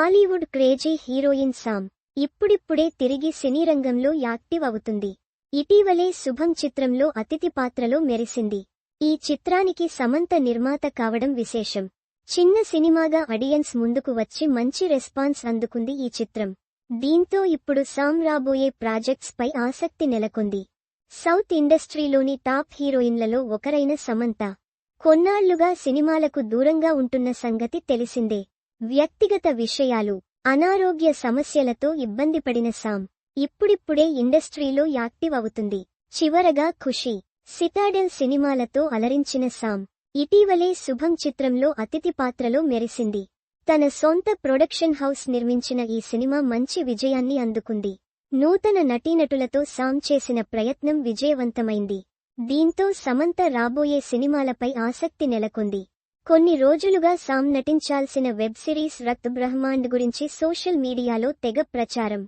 Bollywood crazy heroine Sam ఇప్పుడిప్పుడే తిరిగి సినీ రంగంలో యాక్టివ్ అవుతుంది. ఇటీవలే శుభం చిత్రంలో అతిథి పాత్రలో మెరిసింది. ఈ చిత్రానికి సమంత నిర్మాత కావడం విశేషం. చిన్న సినిమాగా ఆడియన్స్ ముందుకు వచ్చి మంచి రెస్పాన్స్ అందుకుంది ఈ చిత్రం. దీంతో ఇప్పుడు సామ్ రాబోయే ప్రాజెక్ట్స్ పై ఆసక్తి నెలకొంది. సౌత్ ఇండస్ట్రీలోని టాప్ హీరోయిన్లలో ఒకరైన సమంత కొన్నాళ్లుగా సినిమాలకు దూరంగా ఉంటున్న సంగతి తెలిసిందే. వ్యక్తిగత విషయాలు, అనారోగ్య సమస్యలతో ఇబ్బంది పడిన సామ్ ఇప్పుడిప్పుడే ఇండస్ట్రీలో యాక్టివ్ అవుతుంది. చివరగా ఖుషీ, సితాడెల్ సినిమాలతో అలరించిన సామ్ ఇటీవలే శుభం చిత్రంలో అతిథి పాత్రలో మెరిసింది. తన సొంత ప్రొడక్షన్ హౌస్ నిర్మించిన ఈ సినిమా మంచి విజయాన్ని అందుకుంది. నూతన నటీనటులతో సామ్ చేసిన ప్రయత్నం విజయవంతమైంది. దీంతో సమంత రాబోయే సినిమాలపై ఆసక్తి నెలకొంది. కొన్ని రోజులుగా Sam నటించాల్సిన web series Rakt Brahmand గురించి సోషల్ మీడియాలో తెగ ప్రచారం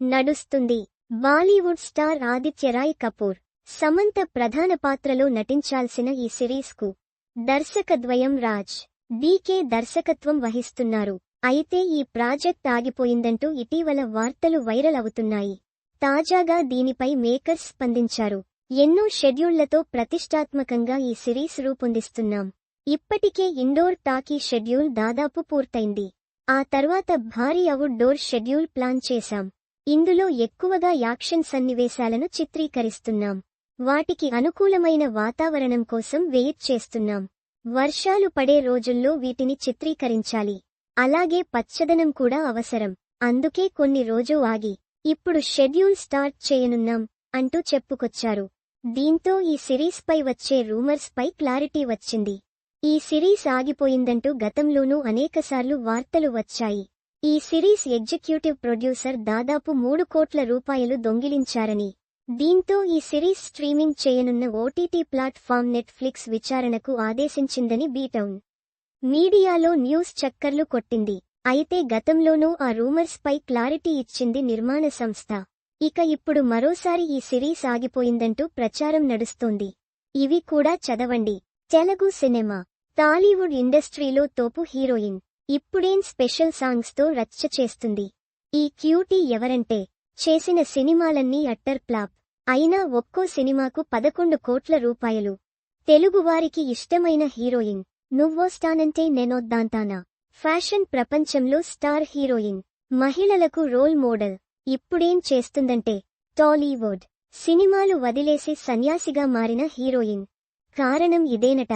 నడుస్తుంది. బాలీవుడ్ స్టార్ ఆదిత్య రాయ్ కపూర్, సమంత ప్రధాన పాత్రలో నటించాల్సిన ఈ సిరీస్కు దర్శకద్వయం రాజ్ డీకే దర్శకత్వం వహిస్తున్నారు. అయితే ఈ ప్రాజెక్ట్ ఆగిపోయిందంటూ ఇటీవల వార్తలు వైరల్ అవుతున్నాయి. తాజాగా దీనిపై మేకర్స్ స్పందించారు. ఎన్నో షెడ్యూళ్లతో ప్రతిష్టాత్మకంగా ఈ సిరీస్ రూపొందిస్తున్నాం. ఇప్పటికే ఇండోర్ టాకీ షెడ్యూల్ దాదాపు పూర్తయింది. ఆ తర్వాత భారీ అవుట్డోర్ షెడ్యూల్ ప్లాన్ చేశాం. ఇందులో ఎక్కువగా యాక్షన్ సన్నివేశాలను చిత్రీకరిస్తున్నాం. వాటికి అనుకూలమైన వాతావరణం కోసం వెయిట్ చేస్తున్నాం. వర్షాలు పడే రోజుల్లో వీటిని చిత్రీకరించాలి. అలాగే పచ్చదనం కూడా అవసరం. అందుకే కొన్ని రోజు ఆగి ఇప్పుడు షెడ్యూల్ స్టార్ట్ చేయనున్నాం అంటూ చెప్పుకొచ్చారు. దీంతో ఈ సిరీస్ పై వచ్చే రూమర్స్ పై క్లారిటీ వచ్చింది. ఈ సిరీస్ ఆగిపోయిందంటూ గతంలోనూ అనేకసార్లు వార్తలు వచ్చాయి. ఈ సిరీస్ ఎగ్జిక్యూటివ్ ప్రొడ్యూసర్ దాదాపు 3 కోట్ల రూపాయలు దొంగిలించారని, దీంతో ఈ సిరీస్ స్ట్రీమింగ్ చేయనున్న ఓటీటీ ప్లాట్ఫామ్ నెట్ఫ్లిక్స్ విచారణకు ఆదేశించిందని బీటౌన్ మీడియాలో న్యూస్ చక్కర్లు కొట్టింది. అయితే గతంలోనూ ఆ రూమర్స్ పై క్లారిటీ ఇచ్చింది నిర్మాణ సంస్థ. ఇక ఇప్పుడు మరోసారి ఈ సిరీస్ ఆగిపోయిందంటూ ప్రచారం నడుస్తోంది. ఇవి కూడా చదవండి. తెలుగు సినిమా, టాలీవుడ్ ఇండస్ట్రీలో తోపు హీరోయిన్ ఇప్పుడేం స్పెషల్ సాంగ్స్ తో రచ్చ చేస్తుంది. ఈ క్యూటీ ఎవరంటే చేసిన సినిమాలన్నీ అట్టర్ ఫ్లాప్. అయినా ఒక్కో సినిమాకు 11 కోట్ల రూపాయలు. తెలుగువారికి ఇష్టమైన హీరోయిన్. నువ్వొస్తానంటే నేనొద్దాంతానా. ఫ్యాషన్ ప్రపంచంలో స్టార్ హీరోయిన్. మహిళలకు రోల్ మోడల్. ఇప్పుడేం చేస్తుందంటే టాలీవుడ్ సినిమాలు వదిలేసి సన్యాసిగా మారిన హీరోయిన్. కారణం ఇదేనట.